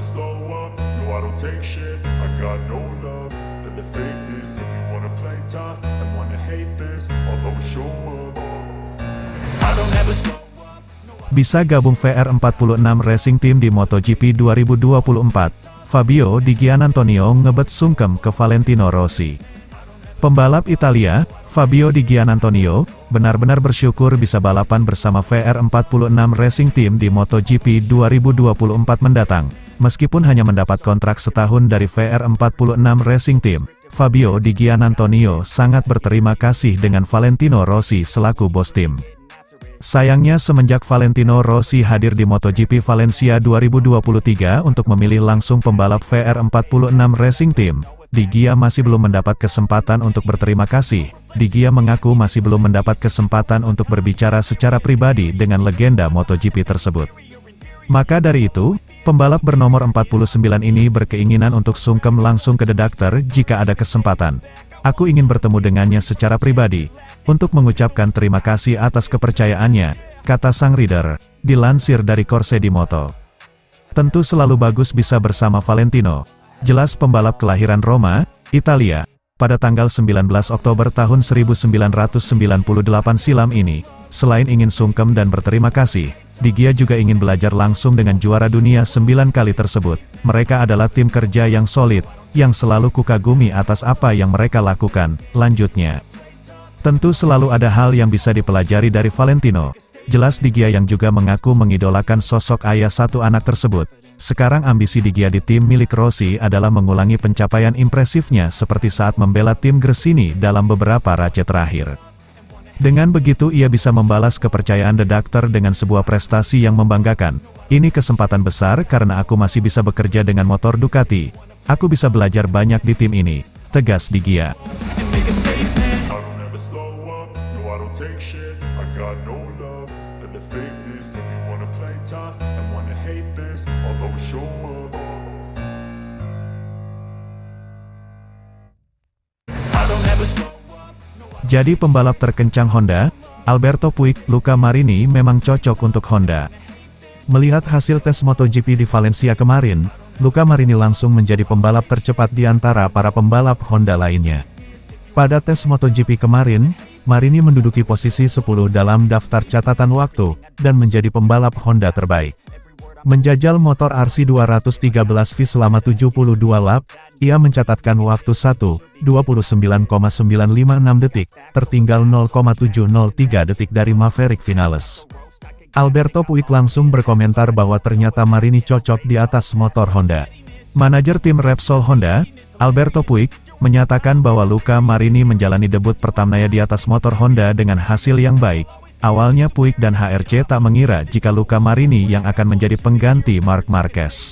slow up, no I don't take shit. I got no love for the fakeness. If you wanna play tough and wanna hate this, I'll always show up. I don't ever slow. Bisa gabung VR46 Racing Team di MotoGP 2024, Fabio Di Giannantonio ngebet sungkem ke Valentino Rossi. Pembalap Italia, Fabio Di Giannantonio, benar-benar bersyukur bisa balapan bersama VR46 Racing Team di MotoGP 2024 mendatang. Meskipun hanya mendapat kontrak setahun dari VR46 Racing Team, Fabio Di Giannantonio sangat berterima kasih dengan Valentino Rossi selaku bos tim. Sayangnya semenjak Valentino Rossi hadir di MotoGP Valencia 2023 untuk memilih langsung pembalap VR46 Racing Team, Di Gia masih belum mendapat kesempatan untuk berterima kasih. Di Gia mengaku masih belum mendapat kesempatan untuk berbicara secara pribadi dengan legenda MotoGP tersebut. Maka dari itu, pembalap bernomor 49 ini berkeinginan untuk sungkem langsung ke The Doctor jika ada kesempatan. Aku ingin bertemu dengannya secara pribadi, untuk mengucapkan terima kasih atas kepercayaannya, kata sang rider, dilansir dari Corse di Moto. Tentu selalu bagus bisa bersama Valentino. Jelas pembalap kelahiran Roma, Italia, pada tanggal 19 Oktober tahun 1998 silam ini, selain ingin sungkem dan berterima kasih, Di Gia juga ingin belajar langsung dengan juara dunia 9 kali tersebut. Mereka adalah tim kerja yang solid, yang selalu kukagumi atas apa yang mereka lakukan, lanjutnya. Tentu selalu ada hal yang bisa dipelajari dari Valentino. Jelas Di Gia yang juga mengaku mengidolakan sosok ayah satu anak tersebut. Sekarang ambisi Di Gia di tim milik Rossi adalah mengulangi pencapaian impresifnya seperti saat membela tim Gresini dalam beberapa race terakhir. Dengan begitu ia bisa membalas kepercayaan The Doctor dengan sebuah prestasi yang membanggakan. Ini kesempatan besar karena aku masih bisa bekerja dengan motor Ducati. Aku bisa belajar banyak di tim ini, tegas Di Gia. Jadi pembalap terkencang Honda, Alberto Puig, Luca Marini memang cocok untuk Honda. Melihat hasil tes MotoGP di Valencia kemarin, Luca Marini langsung menjadi pembalap tercepat di antara para pembalap Honda lainnya. Pada tes MotoGP kemarin, Marini menduduki posisi 10 dalam daftar catatan waktu, dan menjadi pembalap Honda terbaik. Menjajal motor RC213V selama 72 lap, ia mencatatkan waktu 1:29,956 detik, tertinggal 0,703 detik dari Maverick Vinales. Alberto Puig langsung berkomentar bahwa ternyata Marini cocok di atas motor Honda. Manajer tim Repsol Honda, Alberto Puig, menyatakan bahwa Luca Marini menjalani debut pertamanya di atas motor Honda dengan hasil yang baik. Awalnya Puig dan HRC tak mengira jika Luca Marini yang akan menjadi pengganti Marc Marquez.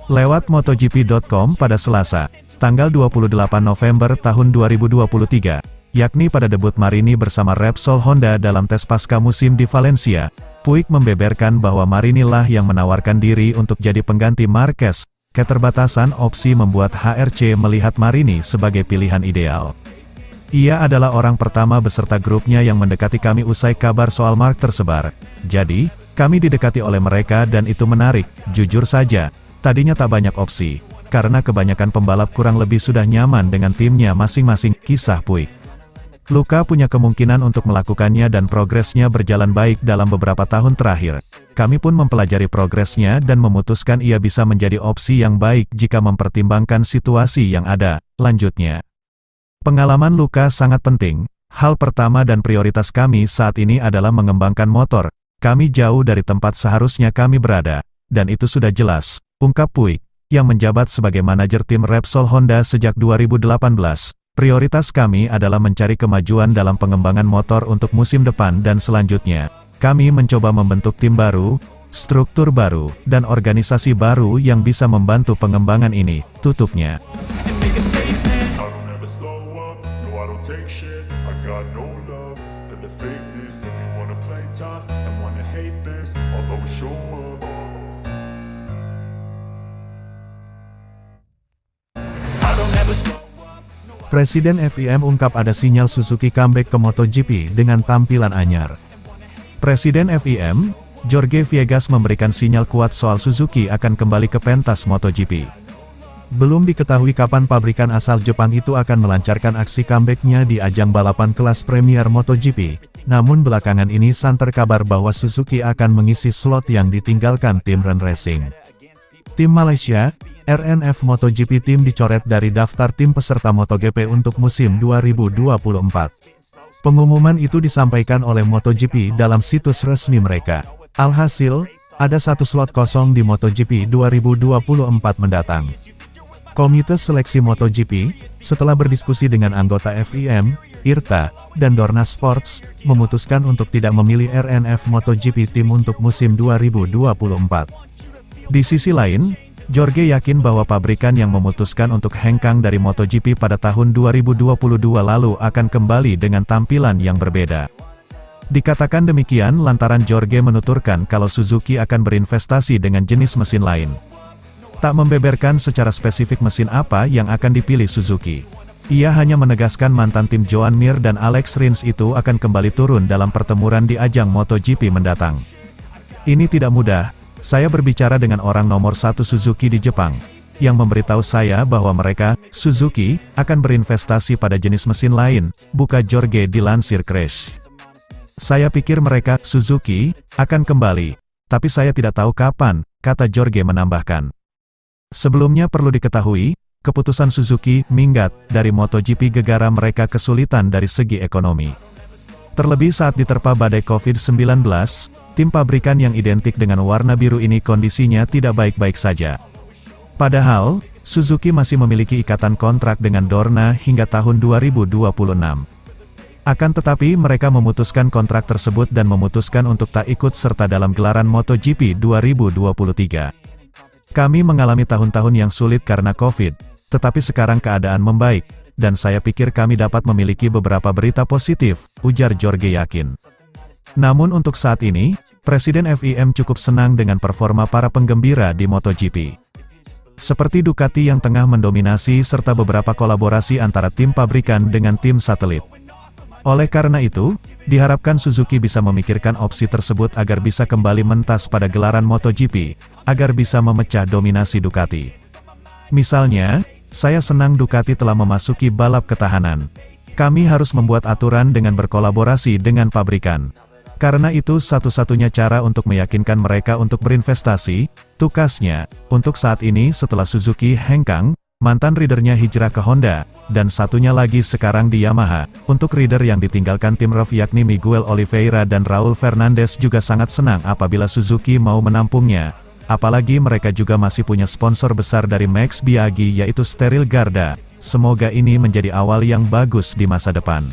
Lewat MotoGP.com pada Selasa, tanggal 28 November tahun 2023, yakni pada debut Marini bersama Repsol Honda dalam tes pasca musim di Valencia, Puig membeberkan bahwa Marini lah yang menawarkan diri untuk jadi pengganti Marquez. Keterbatasan opsi membuat HRC melihat Marini sebagai pilihan ideal. Ia adalah orang pertama beserta grupnya yang mendekati kami usai kabar soal Marc tersebar. Jadi, kami didekati oleh mereka dan itu menarik. Jujur saja, tadinya tak banyak opsi, karena kebanyakan pembalap kurang lebih sudah nyaman dengan timnya masing-masing, kisah Puig. Luca punya kemungkinan untuk melakukannya dan progresnya berjalan baik dalam beberapa tahun terakhir. Kami pun mempelajari progresnya dan memutuskan ia bisa menjadi opsi yang baik jika mempertimbangkan situasi yang ada, lanjutnya. Pengalaman Luca sangat penting. Hal pertama dan prioritas kami saat ini adalah mengembangkan motor. Kami jauh dari tempat seharusnya kami berada, dan itu sudah jelas, ungkap Puig, yang menjabat sebagai manajer tim Repsol Honda sejak 2018. Prioritas kami adalah mencari kemajuan dalam pengembangan motor untuk musim depan dan selanjutnya. Kami mencoba membentuk tim baru, struktur baru, dan organisasi baru yang bisa membantu pengembangan ini, tutupnya. Presiden FIM ungkap ada sinyal Suzuki comeback ke MotoGP dengan tampilan anyar. Presiden FIM, Jorge Viegas memberikan sinyal kuat soal Suzuki akan kembali ke pentas MotoGP. Belum diketahui kapan pabrikan asal Jepang itu akan melancarkan aksi comeback-nya di ajang balapan kelas Premier MotoGP, namun belakangan ini santer kabar bahwa Suzuki akan mengisi slot yang ditinggalkan tim Ren Racing. Tim Malaysia, RNF MotoGP Team dicoret dari daftar tim peserta MotoGP untuk musim 2024. Pengumuman itu disampaikan oleh MotoGP dalam situs resmi mereka. Alhasil, ada satu slot kosong di MotoGP 2024 mendatang. Komite Seleksi MotoGP, setelah berdiskusi dengan anggota FIM, IRTA, dan Dorna Sports, memutuskan untuk tidak memilih RNF MotoGP Team untuk musim 2024. Di sisi lain, Jorge yakin bahwa pabrikan yang memutuskan untuk hengkang dari MotoGP pada tahun 2022 lalu akan kembali dengan tampilan yang berbeda. Dikatakan demikian lantaran Jorge menuturkan kalau Suzuki akan berinvestasi dengan jenis mesin lain. Tak membeberkan secara spesifik mesin apa yang akan dipilih Suzuki. Ia hanya menegaskan mantan tim Joan Mir dan Alex Rins itu akan kembali turun dalam pertempuran di ajang MotoGP mendatang. Ini tidak mudah, saya berbicara dengan orang nomor satu Suzuki di Jepang, yang memberitahu saya bahwa mereka, Suzuki, akan berinvestasi pada jenis mesin lain, buka Jorge dilansir Crash. Saya pikir mereka, Suzuki, akan kembali, tapi saya tidak tahu kapan, kata Jorge menambahkan. Sebelumnya perlu diketahui, keputusan Suzuki minggat dari MotoGP gegara mereka kesulitan dari segi ekonomi. Terlebih saat diterpa badai COVID-19, tim pabrikan yang identik dengan warna biru ini kondisinya tidak baik-baik saja. Padahal, Suzuki masih memiliki ikatan kontrak dengan Dorna hingga tahun 2026. Akan tetapi mereka memutuskan kontrak tersebut dan memutuskan untuk tak ikut serta dalam gelaran MotoGP 2023. Kami mengalami tahun-tahun yang sulit karena COVID, tetapi sekarang keadaan membaik, dan saya pikir kami dapat memiliki beberapa berita positif, ujar Jorge yakin. Namun untuk saat ini, Presiden FIM cukup senang dengan performa para penggembira di MotoGP. Seperti Ducati yang tengah mendominasi serta beberapa kolaborasi antara tim pabrikan dengan tim satelit. Oleh karena itu, diharapkan Suzuki bisa memikirkan opsi tersebut agar bisa kembali mentas pada gelaran MotoGP, agar bisa memecah dominasi Ducati. Misalnya, saya senang Ducati telah memasuki balap ketahanan. Kami harus membuat aturan dengan berkolaborasi dengan pabrikan. Karena itu satu-satunya cara untuk meyakinkan mereka untuk berinvestasi, tukasnya, untuk saat ini setelah Suzuki hengkang, mantan ridernya hijrah ke Honda, dan satunya lagi sekarang di Yamaha. Untuk rider yang ditinggalkan tim ROV yakni Miguel Oliveira dan Raul Fernandez juga sangat senang apabila Suzuki mau menampungnya. Apalagi mereka juga masih punya sponsor besar dari Max Biaggi yaitu Steril Garda. Semoga ini menjadi awal yang bagus di masa depan.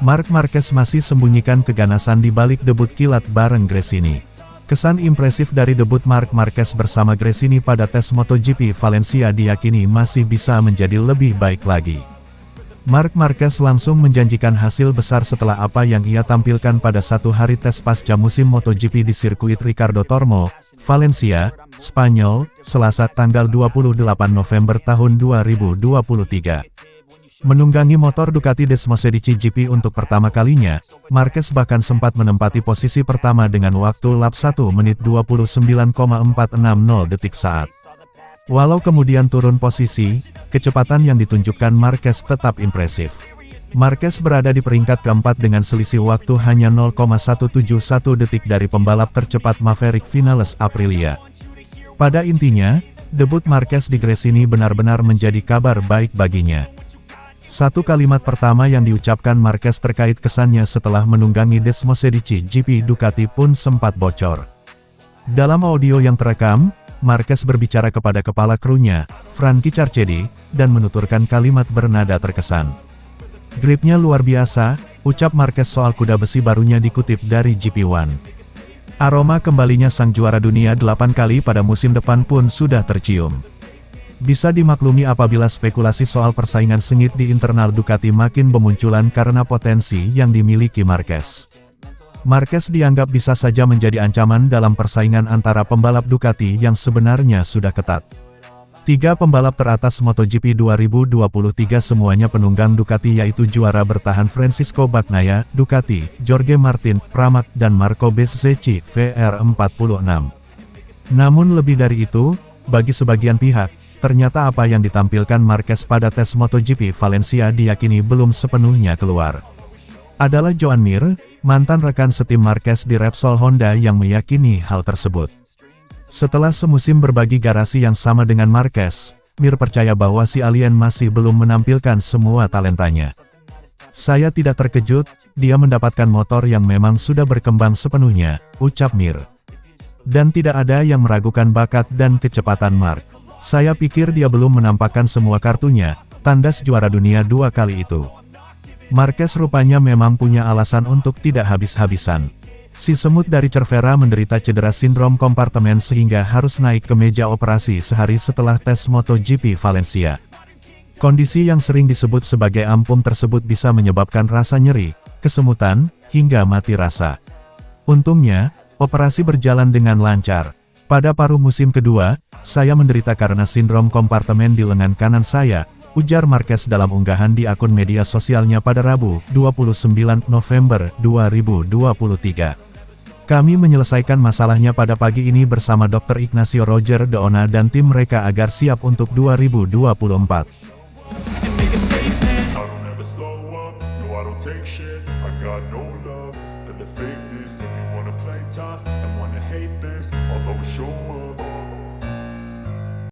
Marc Marquez masih sembunyikan keganasan di balik debut kilat bareng Gresini. Kesan impresif dari debut Marc Marquez bersama Gresini pada tes MotoGP Valencia diyakini masih bisa menjadi lebih baik lagi. Marc Marquez langsung menjanjikan hasil besar setelah apa yang ia tampilkan pada satu hari tes pasca musim MotoGP di sirkuit Ricardo Tormo, Valencia, Spanyol, Selasa tanggal 28 November tahun 2023. Menunggangi motor Ducati Desmosedici GP untuk pertama kalinya, Marquez bahkan sempat menempati posisi pertama dengan waktu lap 1 menit 29,460 detik saat. Walau kemudian turun posisi, kecepatan yang ditunjukkan Marquez tetap impresif. Marquez berada di peringkat keempat dengan selisih waktu hanya 0,171 detik dari pembalap tercepat Maverick Vinales Aprilia. Pada intinya, debut Marquez di Gresini benar-benar menjadi kabar baik baginya. Satu kalimat pertama yang diucapkan Marquez terkait kesannya setelah menunggangi Desmosedici GP Ducati pun sempat bocor. Dalam audio yang terekam, Marquez berbicara kepada kepala krunya, Frankie Carchedi, dan menuturkan kalimat bernada terkesan. "Gripnya luar biasa," ucap Marquez soal kuda besi barunya dikutip dari GP1. Aroma kembalinya sang juara dunia 8 kali pada musim depan pun sudah tercium. Bisa dimaklumi apabila spekulasi soal persaingan sengit di internal Ducati makin bermunculan karena potensi yang dimiliki Marquez. Marquez dianggap bisa saja menjadi ancaman dalam persaingan antara pembalap Ducati yang sebenarnya sudah ketat. 3 pembalap teratas MotoGP 2023 semuanya penunggang Ducati yaitu juara bertahan Francisco Bagnaia, Ducati, Jorge Martin, Pramac dan Marco Bezzecchi, VR46. Namun lebih dari itu, bagi sebagian pihak, ternyata apa yang ditampilkan Marquez pada tes MotoGP Valencia diyakini belum sepenuhnya keluar. Adalah Joan Mir, mantan rekan setim Marquez di Repsol Honda yang meyakini hal tersebut. Setelah semusim berbagi garasi yang sama dengan Marquez, Mir percaya bahwa si alien masih belum menampilkan semua talentanya. Saya tidak terkejut, dia mendapatkan motor yang memang sudah berkembang sepenuhnya, ucap Mir. Dan tidak ada yang meragukan bakat dan kecepatan Mark. Saya pikir dia belum menampakkan semua kartunya, tandas juara dunia 2 kali itu. Marquez rupanya memang punya alasan untuk tidak habis-habisan. Si semut dari Cervera menderita cedera sindrom kompartemen sehingga harus naik ke meja operasi sehari setelah tes MotoGP Valencia. Kondisi yang sering disebut sebagai ampum tersebut bisa menyebabkan rasa nyeri, kesemutan, hingga mati rasa. Untungnya, operasi berjalan dengan lancar. Pada paruh musim kedua, saya menderita karena sindrom kompartemen di lengan kanan saya, ujar Marquez dalam unggahan di akun media sosialnya pada Rabu, 29 November 2023. Kami menyelesaikan masalahnya pada pagi ini bersama Dr. Ignacio Roger de Ona dan tim mereka agar siap untuk 2024.